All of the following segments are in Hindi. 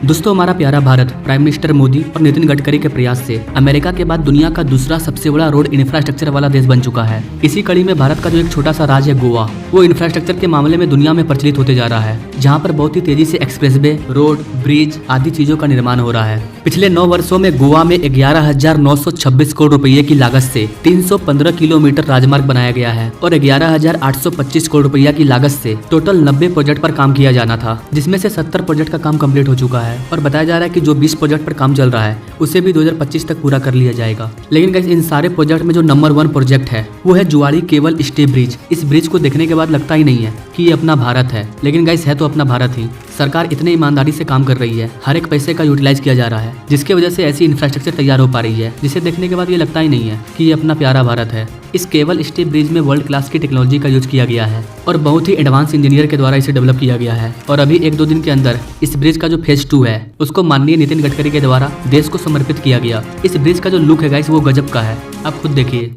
दोस्तों, हमारा प्यारा भारत प्राइम मिनिस्टर मोदी और नितिन गडकरी के प्रयास से अमेरिका के बाद दुनिया का दूसरा सबसे बड़ा रोड इंफ्रास्ट्रक्चर वाला देश बन चुका है। इसी कड़ी में भारत का जो एक छोटा सा राज्य है गोवा, वो इंफ्रास्ट्रक्चर के मामले में दुनिया में प्रचलित होते जा रहा है, जहाँ पर बहुत ही तेजी से एक्सप्रेसवे, रोड, ब्रिज आदि चीजों का निर्माण हो रहा है। पिछले 9 वर्षों में गोवा में 11,926 करोड़ रुपए की लागत से 315 किलोमीटर राजमार्ग बनाया गया है और 11,825 करोड़ रुपया की लागत से टोटल 90 प्रोजेक्ट पर काम किया जाना था, जिसमें से 70 प्रोजेक्ट का काम कंप्लीट हो चुका है और बताया जा रहा है कि जो 20 प्रोजेक्ट पर काम चल रहा है उसे भी 2025 तक पूरा कर लिया जाएगा। लेकिन गाइस, इन सारे प्रोजेक्ट में जो नंबर 1 प्रोजेक्ट है वो है जुआड़ी केबल स्टे ब्रिज। इस ब्रिज को देखने के बाद लगता ही नहीं है कि ये अपना भारत है, लेकिन गाइस है तो अपना भारत ही। सरकार इतने ईमानदारी से काम कर रही है, हर एक पैसे का यूटिलाइज किया जा रहा है, जिसकी वजह से ऐसी इंफ्रास्ट्रक्चर तैयार हो पा रही है जिसे देखने के बाद ये लगता ही नहीं है कि ये अपना प्यारा भारत है। इस केबल स्टे ब्रिज में वर्ल्ड क्लास की टेक्नोलॉजी का यूज किया गया है और बहुत ही एडवांस इंजीनियर के द्वारा इसे डेवलप किया गया है और अभी 1-2 दिन के अंदर इस ब्रिज का जो फेज 2 है उसको माननीय नितिन गडकरी के द्वारा देश को समर्पित किया गया। इस ब्रिज का जो लुक है गाइस वो गजब का है, आप खुद देखिए।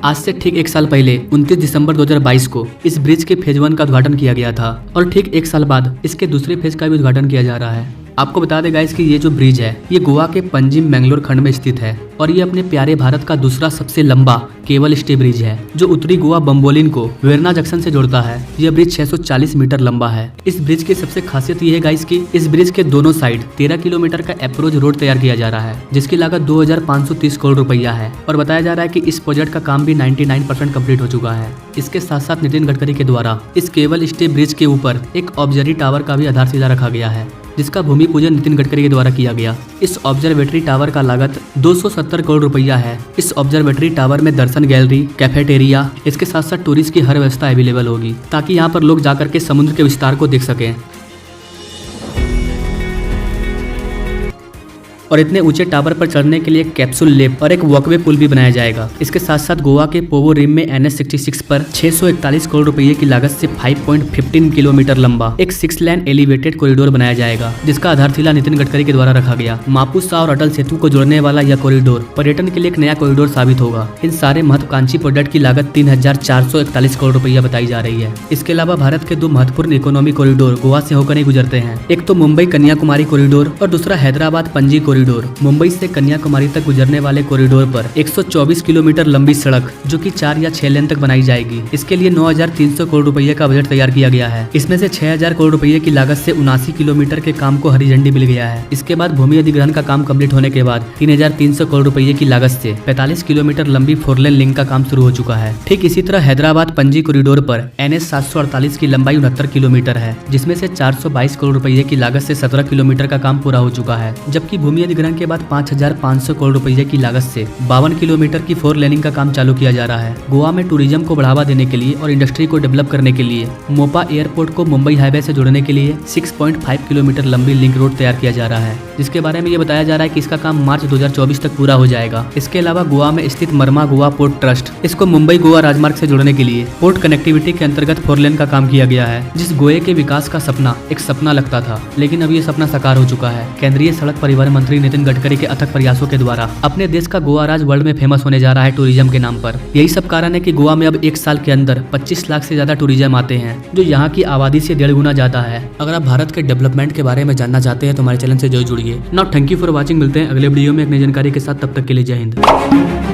आज से ठीक 1 साल पहले 29 दिसंबर 2022 को इस ब्रिज के फेज 1 का उद्घाटन किया गया था और ठीक 1 साल बाद इसके दूसरे फेज का भी उद्घाटन किया जा रहा है। आपको बता दें गाइस कि ये जो ब्रिज है ये गोवा के पंजिम मैंगलोर खंड में स्थित है और ये अपने प्यारे भारत का दूसरा सबसे लंबा केबल स्टे ब्रिज है जो उत्तरी गोवा बम्बोलिन को वेरना जंक्शन से जोड़ता है। यह ब्रिज 640 मीटर लंबा है। इस ब्रिज की सबसे खासियत ये है गाइस कि इस ब्रिज के दोनों साइड 13 किलोमीटर का अप्रोच रोड तैयार किया जा रहा है, जिसकी लागत 2,530 करोड़ रुपया है और बताया जा रहा है कि इस प्रोजेक्ट का काम भी 99% कम्प्लीट हो चुका है। इसके साथ साथ नितिन गडकरी के द्वारा इस केबल स्टे ब्रिज के ऊपर एक ऑब्जर्वेटरी टावर का भी आधारशिला रखा गया है, जिसका भूमि पूजन नितिन गडकरी के द्वारा किया गया। इस ऑब्जर्वेटरी टावर का लागत 270 करोड़ रुपया है। इस ऑब्जर्वेटरी टावर में दर्शन गैलरी, कैफेटेरिया, इसके साथ साथ टूरिस्ट की हर व्यवस्था अवेलेबल होगी ताकि यहाँ पर लोग जाकर के समुद्र के विस्तार को देख सकें। और इतने ऊंचे टावर पर चढ़ने के लिए कैप्सूल लेप और एक वॉकवे पुल भी बनाया जाएगा। इसके साथ साथ गोवा के पोवो रिम में NH66 पर 641 करोड़ रुपए की लागत से 5.15 किलोमीटर लंबा एक 6 लेन एलिवेटेड कॉरिडोर बनाया जाएगा, जिसका आधारशिला नितिन गडकरी के द्वारा रखा गया। मापुसा और अटल सेतु को जोड़ने वाला यह कॉरिडोर पर्यटन के लिए एक नया कॉरिडोर साबित होगा। इन सारे महत्वाकांक्षी प्रोजेक्ट की लागत 3,441 करोड़ रुपया बताई जा रही है। इसके अलावा भारत के 2 महत्वपूर्ण इकोनॉमी कॉरिडोर गोवा से होकर ही गुजरते हैं। एक तो मुंबई कन्याकुमारी कॉरिडोर और दूसरा हैदराबाद पणजी कॉरिडोर। मुंबई से कन्याकुमारी तक गुजरने वाले कॉरिडोर पर 124 किलोमीटर लंबी सड़क जो कि 4 या 6 लेन तक बनाई जाएगी। इसके लिए 9,300 करोड़ रुपए का बजट तैयार किया गया है। इसमें से 6,000 करोड़ रुपए की लागत से 79 किलोमीटर के काम को हरी झंडी मिल गया है। इसके बाद भूमि अधिग्रहण का काम कम्प्लीट होने के बाद 3,300 करोड़ रुपए की लागत से 45 किलोमीटर लंबी 4 लेन लिंक का काम शुरू हो चुका है। ठीक इसी तरह हैदराबाद पणजी कॉरिडोर पर NH 748 की लंबाई 69 किलोमीटर है, जिसमें से 422 करोड़ रुपए की लागत से 17 किलोमीटर का काम पूरा हो चुका है। जबकि भूमि अधिग्रहण के बाद 5,500 करोड़ रुपए की लागत से 52 किलोमीटर की 4 लेनिंग का काम चालू किया जा रहा है। गोवा में टूरिज्म को बढ़ावा देने के लिए और इंडस्ट्री को डेवलप करने के लिए मोपा एयरपोर्ट को मुंबई हाईवे से जोड़ने के लिए 6.5 किलोमीटर लंबी लिंक रोड तैयार किया जा रहा है, जिसके बारे में ये बताया जा रहा है कि इसका काम मार्च 2024 तक पूरा हो जाएगा। इसके अलावा गोवा में स्थित मरमा गोवा पोर्ट ट्रस्ट इसको मुंबई गोवा राजमार्ग से जोड़ने के लिए पोर्ट कनेक्टिविटी के अंतर्गत 4 लेन का काम किया गया है, जिस गोए के विकास का सपना एक सपना लगता था, लेकिन अब ये सपना साकार हो चुका है। केंद्रीय सड़क परिवहन मंत्री नितिन गडकरी के अथक प्रयासों के द्वारा अपने देश का गोवा राज्य वर्ल्ड में फेमस होने जा रहा है टूरिज्म के नाम पर। यही सब कारण है कि गोवा में अब 1 साल के अंदर 25 लाख से ज्यादा टूरिज्म आते हैं, जो यहाँ की आबादी से 1.5 गुना ज्यादा है। अगर आप भारत के डेवलपमेंट के बारे में जानना चाहते हैं तो हमारे चैनल से जरूर जुड़िए। Now thank you for watching. मिलते हैं अगले वीडियो में एक नई जानकारी के साथ, तब तक के लिए जय हिंद।